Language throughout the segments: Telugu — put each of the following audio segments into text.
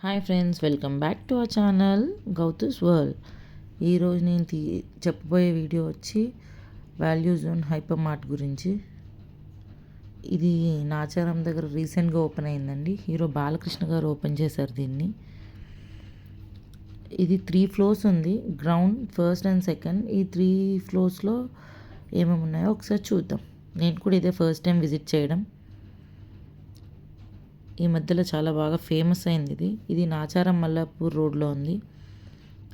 Hi friends, welcome back to our channel Gouthu's world. ఈరోజు నేను చెప్పబోయే వీడియో వచ్చి వాల్యూ జోన్ హైపర్ మార్ట్ గురించి. ఇది నాచారం దగ్గర రీసెంట్గా ఓపెన్ అయిందండి. హీరో బాలకృష్ణ గారు ఓపెన్ చేశారు దీన్ని. ఇది 3 floors ఉంది, గ్రౌండ్, ఫస్ట్ అండ్ సెకండ్. ఈ 3 floors ఏమేమి ఉన్నాయో ఒకసారి చూద్దాం. నేను కూడా ఇదే ఫస్ట్ టైం విజిట్ చేయడం. ఈ మధ్యలో చాలా బాగా ఫేమస్ అయింది ఇది నాచారం మల్లాపూర్ రోడ్లో ఉంది,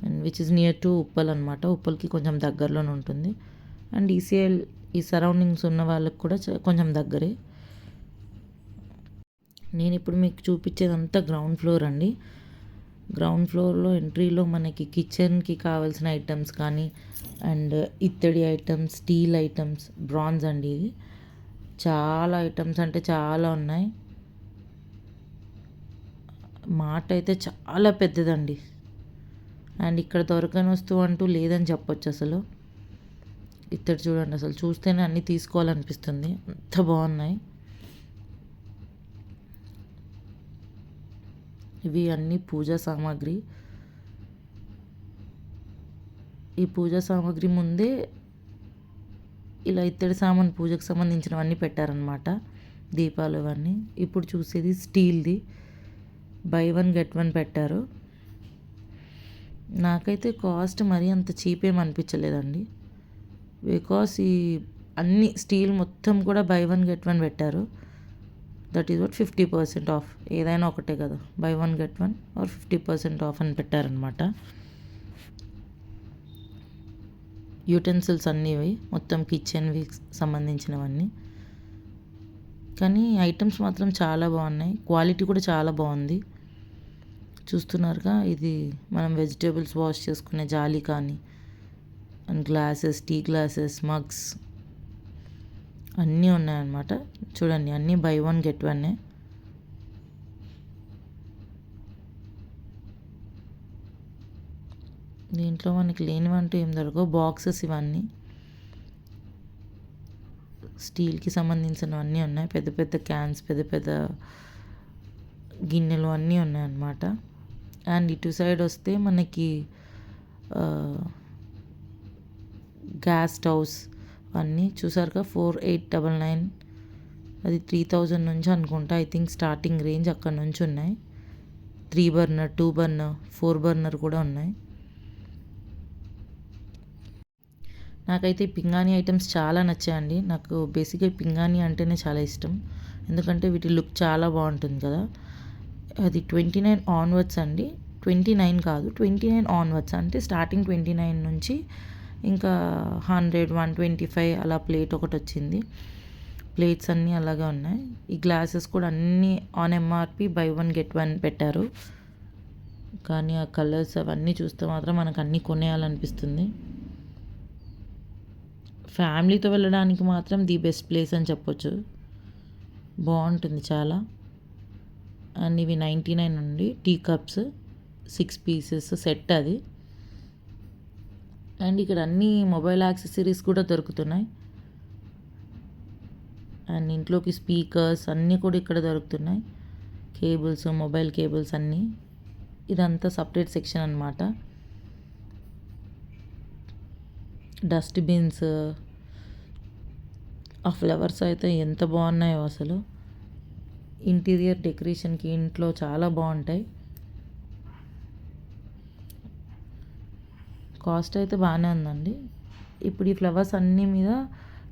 and which is near to Uppal అనమాట. ఉప్పల్కి కొంచెం దగ్గరలోనే ఉంటుంది, అండ్ ఈసీఎల్ ఈ సరౌండింగ్స్ ఉన్న వాళ్ళకి కూడా కొంచెం దగ్గరే. నేను ఇప్పుడు మీకు చూపించేదంతా గ్రౌండ్ ఫ్లోర్ అండి. గ్రౌండ్ ఫ్లోర్లో ఎంట్రీలో మనకి కిచెన్కి కావాల్సిన ఐటమ్స్ కానీ, అండ్ ఇత్తడి ఐటమ్స్, స్టీల్ ఐటమ్స్, బ్రాంజ్ అండి. ఇది చాలా ఐటమ్స్ అంటే చాలా ఉన్నాయి. మార్ట్ అయితే చాలా పెద్దదండి, అండ్ ఇక్కడ దొరకని వస్తువు అంటూ లేదని చెప్పొచ్చు. అసలు ఇత్తడి చూడండి, అసలు చూస్తేనే అన్నీ తీసుకోవాలనిపిస్తుంది, అంత బాగున్నాయి. ఇవి అన్నీ పూజా సామాగ్రి. ఈ పూజా సామాగ్రి ముందే ఇలా ఇత్తడి సామాన్, పూజకు సంబంధించినవన్నీ పెట్టారనమాట, దీపాలు అవన్నీ. ఇప్పుడు చూసేది స్టీల్ది, బై 1 get 1 పెట్టారు. నాకైతే కాస్ట్ మరీ అంత చీప్ ఏమి అనిపించలేదండి, బికాస్ ఈ అన్ని స్టీల్ మొత్తం కూడా బై 1 get 1 పెట్టారు. That is what 50% of. ఏదైనా ఒకటే కదా, బై 1 get 1 ఆర్ 50% ఆఫ్ అని పెట్టారనమాట. యూటెన్సిల్స్ అన్నీ మొత్తం కిచెన్వి సంబంధించినవన్నీ. కానీ ఐటమ్స్ మాత్రం చాలా బాగున్నాయి, క్వాలిటీ కూడా చాలా బాగుంది. చూస్తున్నారుగా, ఇది మనం వెజిటేబుల్స్ వాష్ చేసుకునే జాలి కానీ, and glasses, tea glasses, mugs అన్నీ ఉన్నాయన్నమాట. చూడండి, అన్నీ బై 1 get 1. దీంట్లో మనకి లేనివంటూ ఏం దొరకవు. బాక్సెస్ ఇవన్నీ స్టీల్కి సంబంధించినవన్నీ ఉన్నాయి. పెద్ద పెద్ద క్యాన్స్, పెద్ద పెద్ద గిన్నెలు అన్నీ ఉన్నాయన్నమాట. అండ్ ఇటు సైడ్ వస్తే మనకి గ్యాస్ స్టవ్స్ అన్నీ చూసారుగా, 4899. అది 3000 నుంచి అనుకుంటా, ఐ థింక్ స్టార్టింగ్ రేంజ్ అక్కడ నుంచి ఉన్నాయి. 3 burner, 2 burner, 4 burner కూడా ఉన్నాయి. నాకైతే ఈ పింగాణి ఐటమ్స్ చాలా నచ్చాయండి. నాకు బేసిక్గా పింగాణి అంటేనే చాలా ఇష్టం, ఎందుకంటే వీటి లుక్ చాలా బాగుంటుంది కదా. అది 29 onwards అండి, 29 కాదు, 29 onwards. అంటే స్టార్టింగ్ 29 నుంచి ఇంకా 100, 125 అలా ప్లేట్ ఒకటి వచ్చింది. ప్లేట్స్ అన్నీ అలాగే ఉన్నాయి. ఈ గ్లాసెస్ కూడా అన్నీ ఆన్ ఎంఆర్పి బై 1 get 1 పెట్టారు. కానీ ఆ కలర్స్ అవన్నీ చూస్తే మాత్రం మనకు అన్నీ కొనేయాలనిపిస్తుంది. ఫ్యామిలీతో వెళ్ళడానికి మాత్రం ది బెస్ట్ ప్లేస్ అని చెప్పొచ్చు, బాగుంటుంది చాలా. అండ్ ఇవి 99 అండి, టీ కప్స్ 6 pieces సెట్ అది. అండ్ ఇక్కడ అన్ని మొబైల్ యాక్సెసరీస్ కూడా దొరుకుతున్నాయి, అండ్ ఇంట్లోకి స్పీకర్స్ అన్నీ కూడా ఇక్కడ దొరుకుతున్నాయి. కేబుల్స్, మొబైల్ కేబుల్స్ అన్నీ. ఇదంతా సపరేట్ సెక్షన్ అనమాట. డస్ట్బిన్స్, ఆ ఫ్లవర్స్ అయితే ఎంత బాగున్నాయో అసలు. ఇంటీరియర్ డెకరేషన్కి ఇంట్లో చాలా బాగుంటాయి. కాస్ట్ అయితే బాగానే ఉందండి. ఇప్పుడు ఈ ఫ్లవర్స్ అన్నీ మీద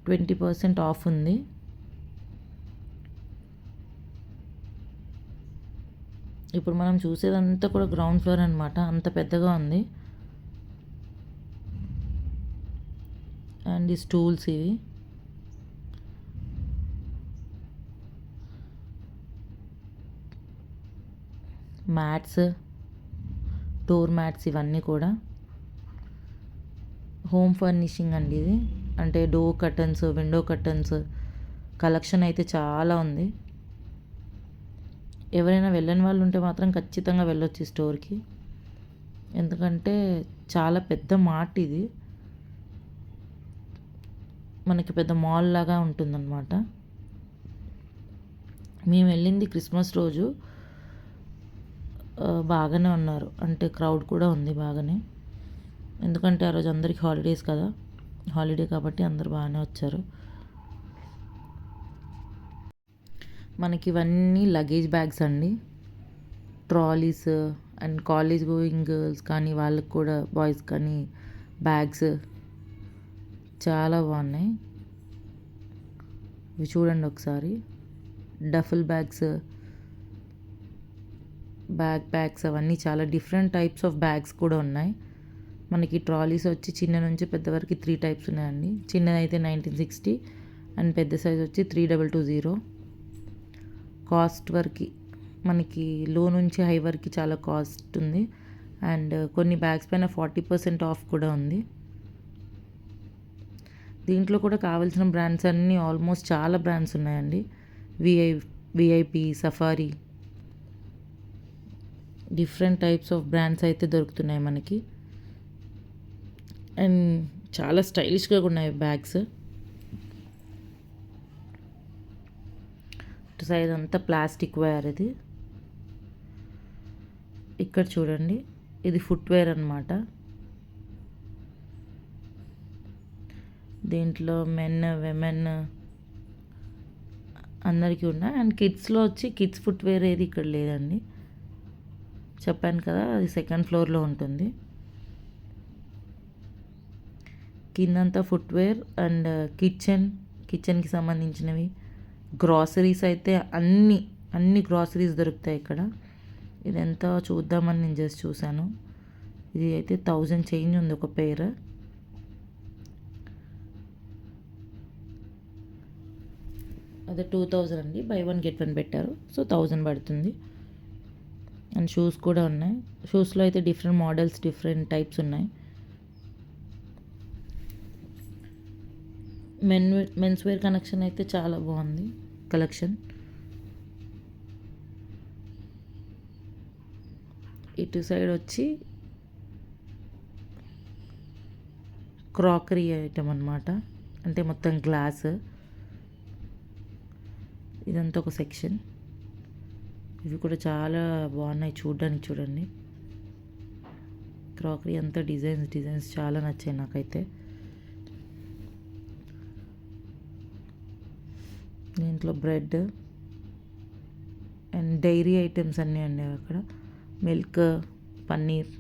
20% ఆఫ్ ఉంది. ఇప్పుడు మనం చూసేదంతా కూడా గ్రౌండ్ ఫ్లోర్ అనమాట, అంత పెద్దగా ఉంది. అండ్ ఈ స్టూల్స్, ఇవి మ్యాట్స్, డోర్ మ్యాట్స్, ఇవన్నీ కూడా హోమ్ ఫర్నిషింగ్ అండి ఇది. అంటే door curtains, window curtains collection అయితే చాలా ఉంది. ఎవరైనా వెళ్ళని వాళ్ళు ఉంటే మాత్రం ఖచ్చితంగా వెళ్ళొచ్చు ఈ స్టోర్కి, ఎందుకంటే చాలా పెద్ద మార్ట్ ఇది. మనకి పెద్ద మాల్ లాగా ఉంటుందన్నమాట. మేము వెళ్ళింది క్రిస్మస్ రోజు. బాగానే ఉన్నారు. అంటే క్రౌడ్ కూడా ఉంది బాగానే. ఎందుకంటే ఆ రోజు అందరికి హాలిడేస్ కదా, హాలిడే కాబట్టి అందరూ బాగానే వచ్చారు. మనకి ఇవన్నీ లగేజ్ బ్యాగ్స్ అండి. Trolleys and college going girls కానీ వాళ్ళకి కూడా బాయ్స్ కానీ బ్యాగ్స్ చాలా బాగున్నాయి. ఇవి చూడండి ఒకసారి. డఫుల్ బ్యాగ్స్, బ్యాగ్స్ అవన్నీ చాలా డిఫరెంట్ టైప్స్ ఆఫ్ బ్యాగ్స్ కూడా ఉన్నాయి. మనకి ట్రాలీస్ వచ్చి చిన్న నుంచి పెద్ద వరకు 3 టైప్స్ ఉన్నాయండి. చిన్నదైతే 1960 అండ్ పెద్ద సైజ్ వచ్చి 3220. కాస్ట్ వరకు మనకి లో నుంచి హై వరకు చాలా కాస్ట్ ఉంది. అండ్ కొన్ని బ్యాగ్స్ పైన 40% ఆఫ్ కూడా ఉంది. దీంట్లో కూడా కావాల్సిన బ్రాండ్స్ అన్నీ ఆల్మోస్ట్ చాలా బ్రాండ్స్ ఉన్నాయండి. VIP, safari, different types of brands అయితే దొరుకుతున్నాయి మనకి. అండ్ చాలా స్టైలిష్గా ఉన్నాయి బ్యాగ్స్. ఇటు సైడ్ అంతా ప్లాస్టిక్ వేర్. ఇది ఇక్కడ చూడండి, ఇది ఫుట్వేర్ అన్నమాట. దీంట్లో మెన్, విమెన్ అందరికీ ఉన్నాయి. అండ్ కిడ్స్లో వచ్చి కిడ్స్ ఫుట్వేర్ ఏది ఇక్కడ లేదండి. చెప్పాను కదా, అది సెకండ్ ఫ్లోర్లో ఉంటుంది. కిందంతా ఫుట్వేర్ అండ్ కిచెన్కి సంబంధించినవి, గ్రాసరీస్ అయితే అన్ని గ్రాసరీస్ దొరుకుతాయి ఇక్కడ. ఇది ఎంత చూద్దామని నేను జస్ట్ చూశాను. ఇది అయితే 1000 చేంజ్ ఉంది ఒక పేర్. అదే 2000 అండి. బై 1 గెట్ 1 పెట్టారు, సో 1000 పడుతుంది. అండ్ షూస్ కూడా ఉన్నాయి. షూస్లో అయితే డిఫరెంట్ మోడల్స్, డిఫరెంట్ టైప్స్ ఉన్నాయి. మెన్స్ వేర్ కలెక్షన్ అయితే చాలా బాగుంది కలెక్షన్. ఇటు సైడ్ వచ్చి క్రాకరీ ఐటమ్ అన్నమాట. అంటే మొత్తం గ్లాస్. ఇదంతా ఒక సెక్షన్. ఇవి కూడా చాలా బాగున్నాయి చూడడానికి. చూడండి, క్రాకరీ అంతా డిజైన్స్ చాలా నచ్చాయి నాకైతే. దీంట్లో బ్రెడ్ అండ్ డైరీ ఐటమ్స్ అన్నీ అండి. అక్కడ మిల్క్, పన్నీర్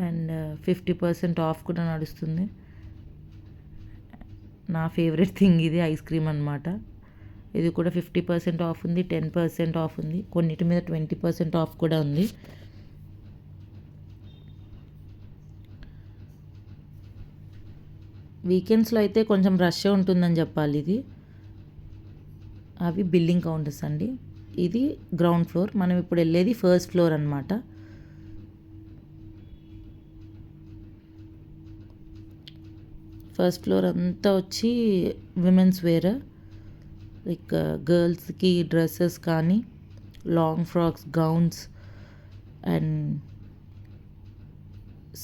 అండ్ 50% ఆఫ్ కూడా నడుస్తుంది. నా ఫేవరెట్ థింగ్ ఇది ఐస్ క్రీమ్ అన్నమాట. ఇది కూడా 50% ఆఫ్ ఉంది, 10% ఆఫ్ ఉంది, కొన్నిటి మీద 20% ఆఫ్ కూడా ఉంది. వీకెండ్స్లో అయితే కొంచెం రష్ ఉంటుందని చెప్పాలి. ఇది అవి బిల్లింగ్ కౌంటర్స్ అండి. ఇది గ్రౌండ్ ఫ్లోర్. మనం ఇప్పుడు వెళ్ళేది ఫస్ట్ ఫ్లోర్ అన్నమాట. ఫస్ట్ ఫ్లోర్ అంతా వచ్చి విమెన్స్ వేర్, లైక్ గర్ల్స్కి డ్రెస్సెస్ కానీ, long frocks, gowns and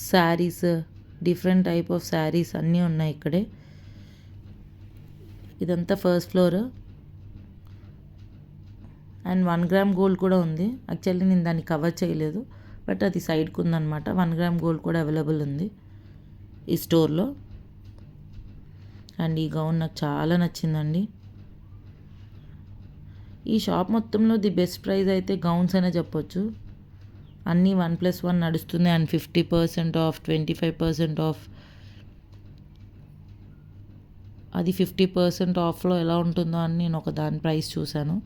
saris, different type of saris అన్నీ ఉన్నాయి ఇక్కడే. ఇదంతా first floor. And 1 gram gold కూడా ఉంది. యాక్చువల్లీ నేను దాన్ని కవర్ చేయలేదు, బట్ అది సైడ్కి ఉందన్నమాట. 1 గ్రామ్ గోల్డ్ కూడా అవైలబుల్ ఉంది ఈ స్టోర్లో. అండ్ ఈ గౌన్ నాకు చాలా నచ్చిందండి. ఈ షాప్ మొత్తంలో ది బెస్ట్ ప్రైస్ అయితే గౌన్స్ అనే చెప్పొచ్చు. అన్నీ 1+1 నడుస్తుంది. And 50% of, 25% of. అది 50% ఆఫ్లో ఎలా ఉంటుందో అని నేను ఒక దాని ప్రైస్ చూశాను.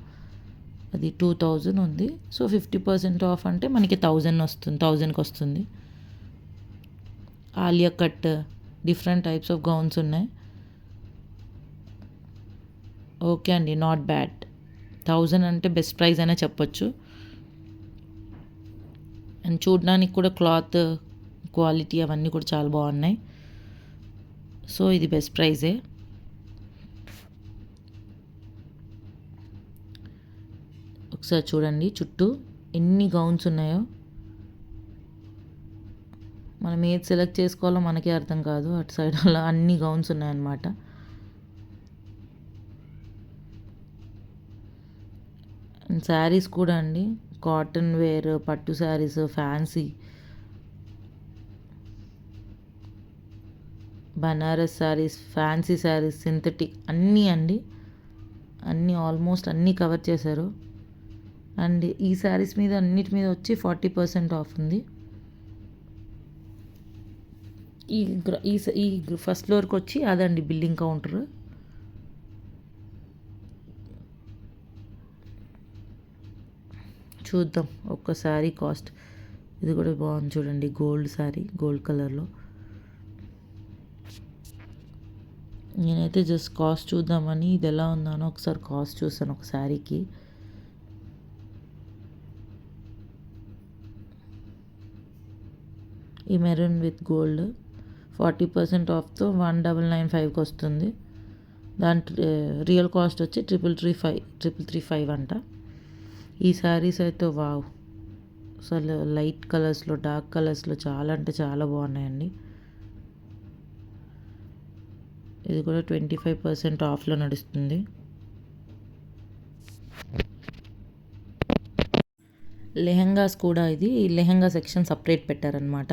అది 2000 ఉంది. సో 50% ఆఫ్ అంటే మనకి 1000కి వస్తుంది. Alia cut, different types of gowns ఉన్నాయి. ఓకే అండి, నాట్ బ్యాడ్. 1000 అంటే బెస్ట్ ప్రైస్ అనే చెప్పొచ్చు. అండ్ చూడడానికి కూడా క్లాత్ క్వాలిటీ అవన్నీ కూడా చాలా బాగున్నాయి. సో ఇది బెస్ట్ ప్రైజే. ఒకసారి చూడండి చుట్టూ ఎన్ని గౌన్స్ ఉన్నాయో. మనం ఏది సెలెక్ట్ చేసుకోవాలో మనకే అర్థం కాదు. అటు సైడ్ అలా అన్ని గౌన్స్ ఉన్నాయన్నమాట. అండ్ శారీస్ కూడా అండి, కాటన్ వేర్, పట్టు saris, fancy, Banaras saris, fancy saris, synthetic అన్నీ అండి. అన్నీ ఆల్మోస్ట్ అన్నీ కవర్ చేశారు. అండ్ ఈ శారీస్ మీద అన్నిటి మీద వచ్చి 40% ఆఫ్ ఉంది. ఈ ఈ ఫస్ట్ ఫ్లోర్కి వచ్చి అదండి బిల్లింగ్ కౌంటర్. చూద్దాం ఒక్కసారి కాస్ట్. ఇది కూడా బాగుంది చూడండి, గోల్డ్ శారీ, గోల్డ్ కలర్లో. నేనైతే జస్ట్ కాస్ట్ చూద్దామని ఇది ఎలా ఉందానో ఒకసారి కాస్ట్ చూసాను ఒక శారీకి. ఈ మెరూన్ విత్ గోల్డ్ 40% ఆఫ్తో 1995కి వస్తుంది. దాని రియల్ కాస్ట్ వచ్చి 335 అంట. ఈ శారీస్ అయితే వావ్, అసలు లైట్ కలర్స్లో, డార్క్ కలర్స్లో చాలా అంటే చాలా బాగున్నాయండి. ఇది కూడా 25% ఆఫ్లో నడుస్తుంది. లెహెంగాస్ కూడా, ఇది లెహెంగా సెక్షన్ సపరేట్ పెట్టారనమాట.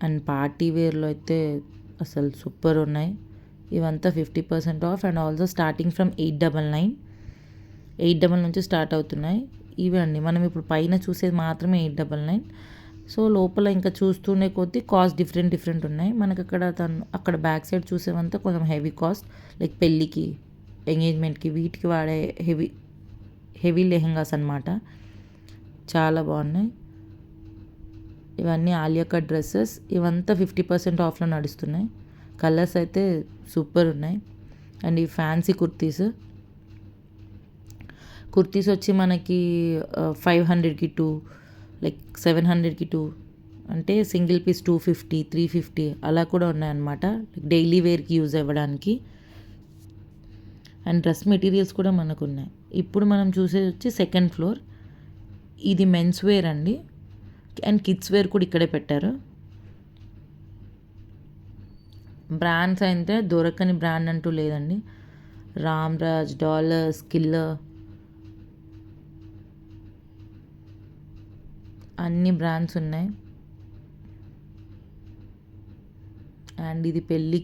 అండ్ పార్టీ వేర్లో అయితే అసలు సూపర్ ఉన్నాయి. ఇవంతా 50% of and also starting from 899 నుంచి స్టార్ట్ అవుతున్నాయి. ఇవి అండి మనం ఇప్పుడు పైన చూసేది మాత్రమే 899. సో లోపల ఇంకా చూస్తూనే కొద్దీ కాస్ట్ డిఫరెంట్ ఉన్నాయి. మనకు అక్కడ బ్యాక్ సైడ్ చూసేవంతా కొంచెం హెవీ కాస్ట్, లైక్ పెళ్ళికి, ఎంగేజ్మెంట్కి, వీటికి వాడే హెవీ లెహెంగాస్ అనమాట. చాలా బాగున్నాయి. ఇవన్నీ ఆలియా కట్ డ్రెస్సెస్. ఇవంతా 50% ఆఫ్లో నడుస్తున్నాయి. కలర్స్ అయితే సూపర్ ఉన్నాయి. అండ్ ఈ ఫ్యాన్సీ కుర్తీస్ వచ్చి మనకి 500కి 2, లైక్ 700కి 2, అంటే సింగిల్ పీస్ 250, 350 అలా కూడా ఉన్నాయన్నమాట, డైలీ వేర్కి యూజ్ అవ్వడానికి. అండ్ డ్రెస్ మెటీరియల్స్ కూడా మనకు ఉన్నాయి. ఇప్పుడు మనం చూసేది వచ్చి సెకండ్ ఫ్లోర్. ఇది మెన్స్ వేర్ అండి, అండ్ కిడ్స్ వేర్ కూడా ఇక్కడే పెట్టారు. బ్రాండ్స్ అయితే దొరకని బ్రాండ్ అంటూ లేదండి. రామ్రాజ్, డాలర్, స్కిల్లర్, అన్ని బ్రాండ్స్ ఉన్నాయి. అండ్ ఇది పెళ్ళి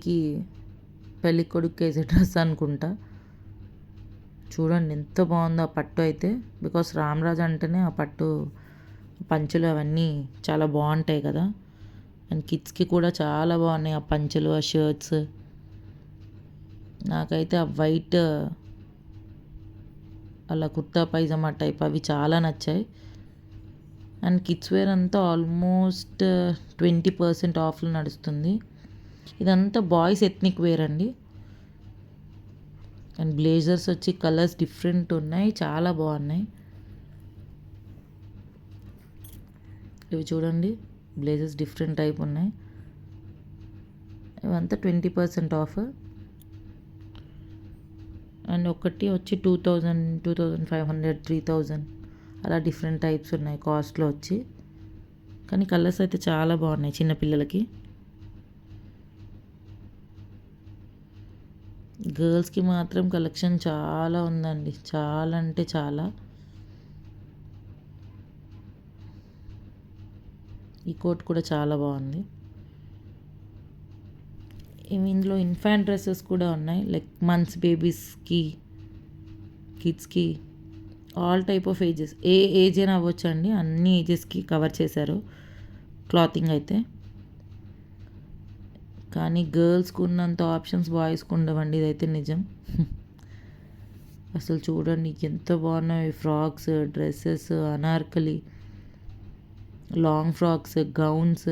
కొడుకు వేసే డ్రెస్ అనుకుంటా. చూడండి ఎంత బాగుందో ఆ పట్టు అయితే. బికాస్ రామ్రాజ్ అంటేనే ఆ పట్టు పంచులు అవన్నీ చాలా బాగుంటాయి కదా. అండ్ కిడ్స్కి కూడా చాలా బాగున్నాయి ఆ పంచులు, ఆ షర్ట్స్. నాకైతే ఆ వైట్ అలా కుర్తా పైజమా టైప్ అవి చాలా నచ్చాయి. అండ్ కిడ్స్ వేర్ అంతా ఆల్మోస్ట్ 20% ఆఫ్లో నడుస్తుంది. ఇదంతా బాయ్స్ ఎథ్నిక్ వేర్ అండి. అండ్ బ్లేజర్స్ వచ్చి కలర్స్ డిఫరెంట్ ఉన్నాయి, చాలా బాగున్నాయి. ఇవి చూడండి, బ్లేజర్స్ డిఫరెంట్ టైప్ ఉన్నాయి. ఇవంతా 20% ఆఫ్. అండ్ ఒకటి వచ్చి 2000, 2500, 3000 అలా డిఫరెంట్ టైప్స్ ఉన్నాయి కాస్ట్లో వచ్చి. కానీ కలర్స్ అయితే చాలా బాగున్నాయి చిన్నపిల్లలకి. గర్ల్స్కి మాత్రం కలెక్షన్ చాలా ఉందండి, చాలా అంటే చాలా. ఈ కోట్ కూడా చాలా బాగుంది. ఇందులో ఇన్ఫాంట్ డ్రెస్సెస్ కూడా ఉన్నాయి, లైక్ మంత్స్ బేబీస్కి, కిడ్స్కి, ఆల్ టైప్ ఆఫ్ ఏజెస్, ఏ ఏజ్ అయినా అవ్వచ్చు అండి. అన్ని ఏజెస్కి కవర్ చేశారు క్లాతింగ్ అయితే. కానీ గర్ల్స్కి ఉన్నంత ఆప్షన్స్ బాయ్స్కి ఉండవండి, ఇదైతే నిజం. అసలు చూడండి ఎంత బాగున్నాయి frocks, dresses, Anarkali, long frocks, gowns,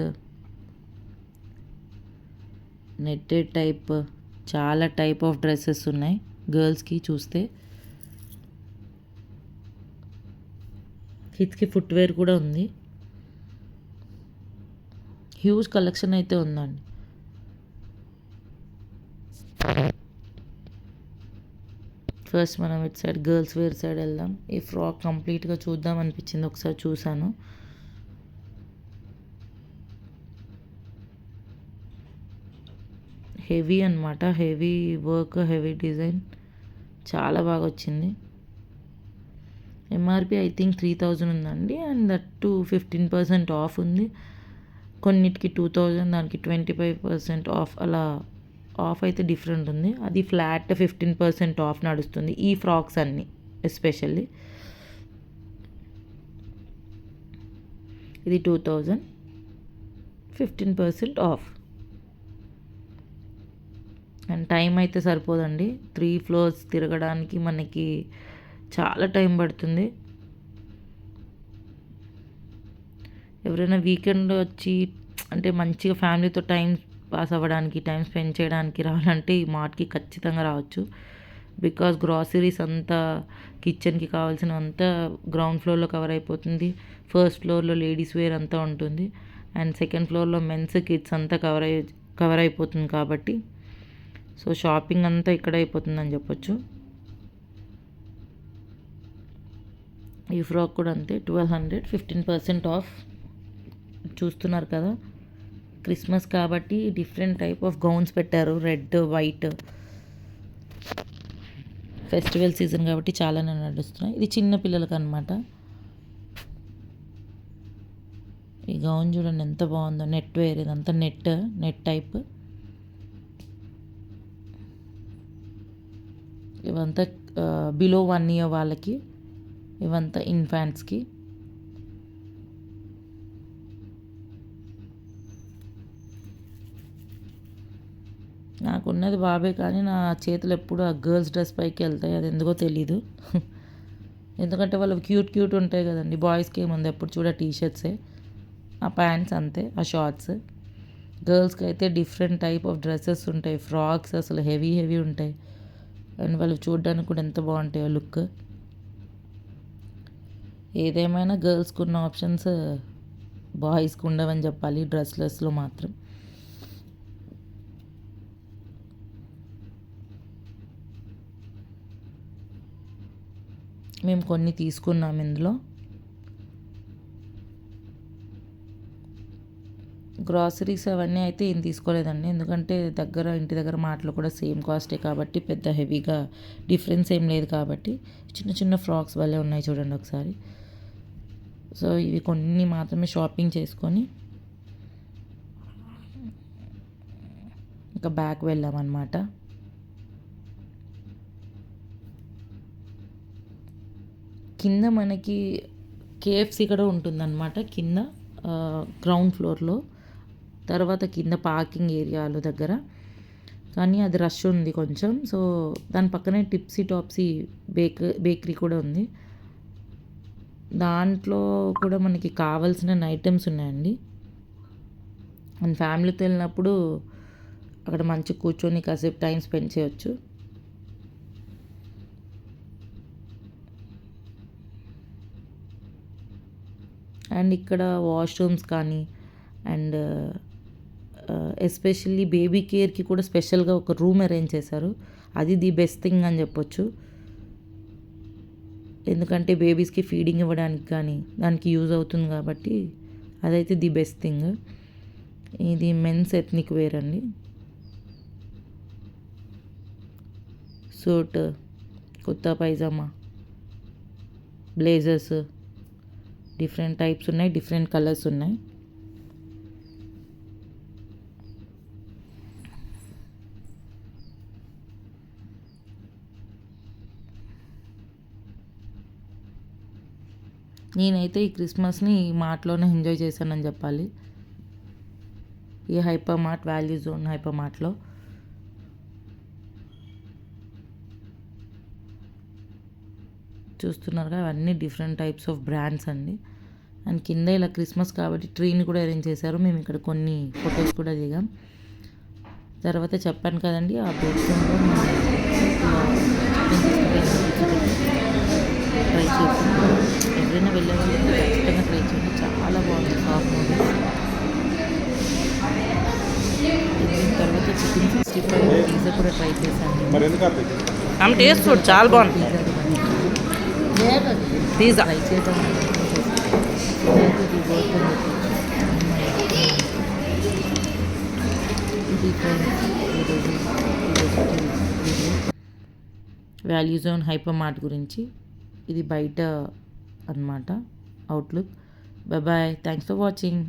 netted type, చాలా టైప్ ఆఫ్ డ్రెస్సెస్ ఉన్నాయి గర్ల్స్కి చూస్తే. కిడ్స్కి ఫుట్వేర్ కూడా ఉంది. హ్యూజ్ కలెక్షన్ అయితే ఉందండి. ఫస్ట్ మనం ఇటు సైడ్ గర్ల్స్ వేర్ సైడ్ వెళ్దాం. ఈ ఫ్రాక్ కంప్లీట్గా చూద్దాం అనిపించింది, ఒకసారి చూసాను. హెవీ అనమాట, హెవీ వర్క్, హెవీ డిజైన్, చాలా బాగా వచ్చింది. ఎంఆర్పి ఐ థింక్ 3000 ఉందండి. అండ్ దట్ టు 15% ఆఫ్ ఉంది. కొన్నిటికి 2000, దానికి 25% ఆఫ్, అలా ఆఫ్ అయితే డిఫరెంట్ ఉంది. అది ఫ్లాట్ 15% ఆఫ్ నడుస్తుంది ఈ ఫ్రాక్స్ అన్నీ ఎస్పెషల్లీ. ఇది 2000, 15% ఆఫ్. అండ్ టైం అయితే సరిపోదండి. 3 ఫ్లోర్స్ తిరగడానికి మనకి చాలా టైం పడుతుంది. ఎవరైనా వీకెండ్ వచ్చి అంటే మంచిగా ఫ్యామిలీతో టైం పాస్ అవ్వడానికి, టైం స్పెండ్ చేయడానికి రావాలంటే ఈ మార్ట్కి ఖచ్చితంగా రావచ్చు. బికాస్ గ్రాసరీస్ అంతా, కిచెన్కి కావాల్సిన అంతా గ్రౌండ్ ఫ్లోర్లో కవర్ అయిపోతుంది. ఫస్ట్ ఫ్లోర్లో లేడీస్ వేర్ అంతా ఉంటుంది. అండ్ సెకండ్ ఫ్లోర్లో మెన్స్, కిడ్స్ అంతా కవర్ అయిపోతుంది కాబట్టి సో షాపింగ్ అంతా ఇక్కడ అయిపోతుందని చెప్పొచ్చు. ఈ ఫ్రాక్ కూడా అంతే 1200, 15% ఆఫ్. చూస్తున్నారు కదా, క్రిస్మస్ కాబట్టి డిఫరెంట్ టైప్ ఆఫ్ గౌన్స్ పెట్టారు. రెడ్, వైట్, ఫెస్టివల్ సీజన్ కాబట్టి చాలానే నడుస్తున్నాయి. ఇది చిన్న పిల్లలకి అనమాట. ఈ గౌన్ చూడండి ఎంత బాగుందో. నెట్ వేర్, ఇదంతా నెట్ టైప్. ఇవంతా బిలో 1 year వాళ్ళకి, ఇవంతా ఇన్ఫాంట్స్కి. నాకున్నది బాబే కానీ నా చేతులు ఎప్పుడు ఆ గర్ల్స్ డ్రెస్ పైకి వెళ్తాయి. అది ఎందుకో తెలీదు. ఎందుకంటే వాళ్ళు క్యూట్ ఉంటాయి కదండి. బాయ్స్కి ఏముంది, ఎప్పుడు చూడ టీషర్ట్సే, ఆ ప్యాంట్స్ అంతే, ఆ షార్ట్స్. గర్ల్స్కి అయితే డిఫరెంట్ టైప్ ఆఫ్ డ్రెస్సెస్ ఉంటాయి, ఫ్రాక్స్ అసలు హెవీ ఉంటాయి. అండ్ వాళ్ళు చూడడానికి కూడా ఎంత బాగుంటాయో లుక్. ఏదేమైనా గర్ల్స్కి ఉన్న ఆప్షన్స్ బాయ్స్కి ఉండవని చెప్పాలి డ్రెస్లెస్లో మాత్రం. మేము కొన్ని తీసుకున్నాం ఇందులో. గ్రాసరీస్ అవన్నీ అయితే ఏం తీసుకోలేదండి, ఎందుకంటే ఇంటి దగ్గర మాటలు కూడా సేమ్ కాస్టే కాబట్టి పెద్ద హెవీగా డిఫరెన్స్ ఏం లేదు కాబట్టి. చిన్న ఫ్రాక్స్ వల్లే ఉన్నాయి చూడండి ఒకసారి. సో ఇవి కొన్ని మాత్రమే షాపింగ్ చేసుకొని ఇంకా బ్యాక్ వెళ్ళామన్నమాట. కింద మనకి కేఎఫ్సి కూడా ఉంటుందన్నమాట కింద గ్రౌండ్ ఫ్లోర్లో. తర్వాత కింద పార్కింగ్ ఏరియాలో దగ్గర, కానీ అది రష్ ఉంది కొంచెం. సో దాని పక్కనే టిప్సీ టాప్సీ బేకరీ కూడా ఉంది. దాంట్లో కూడా మనకి కావాల్సిన ఐటమ్స్ ఉన్నాయండి. అండ్ ఫ్యామిలీతో వెళ్ళినప్పుడు అక్కడ మంచి కూర్చొని కాసేపు టైం స్పెండ్ చేయొచ్చు. అండ్ ఇక్కడ వాష్రూమ్స్ కానీ, అండ్ ఎస్పెషల్లీ బేబీ కేర్కి కూడా స్పెషల్గా ఒక రూమ్ అరేంజ్ చేశారు. అది ది బెస్ట్ థింగ్ అని చెప్పొచ్చు. ఎందుకంటే బేబీస్కి ఫీడింగ్ ఇవ్వడానికి కానీ దానికి యూజ్ అవుతుంది కాబట్టి అదైతే ది బెస్ట్ థింగ్. ఇది మెన్స్ ఎథ్నిక్ వేర్ అండి. Suit, kurta pyjama, blazers, different types ఉన్నాయి, డిఫరెంట్ కలర్స్ ఉన్నాయి. నేనైతే ఈ క్రిస్మస్ని ఈ మార్ట్లోనే ఎంజాయ్ చేశానని చెప్పాలి. ఈ hyper mart, value zone hyper మార్ట్లో. చూస్తున్నారుగా అవన్నీ డిఫరెంట్ టైప్స్ ఆఫ్ బ్రాండ్స్ అండి. అండ్ కింద ఇలా క్రిస్మస్ కాబట్టి ట్రీని కూడా అరేంజ్ చేశారు. మేము ఇక్కడ కొన్ని ఫొటోస్ కూడా దిగాం. తర్వాత చెప్పాను కదండి ఆ బెడ్రూమ్లో ట్రై చేసి ఎవరైనా వెళ్ళే వాళ్ళు ఖచ్చితంగా ట్రై చేయండి. చాలా బాగుంది సాఫ్ట్ మూవీ. తర్వాత చికెన్ 65 పిజ్జా కూడా ట్రై చేశాను. టేస్ట్ కూడా చాలా బాగుంది. పిజ్జా ట్రై చేద్దాం. వాల్యూ జోన్ హైపర్ మార్ట్ గురించి ఇది బయట అనమాట outlook. Bye. Thanks for watching.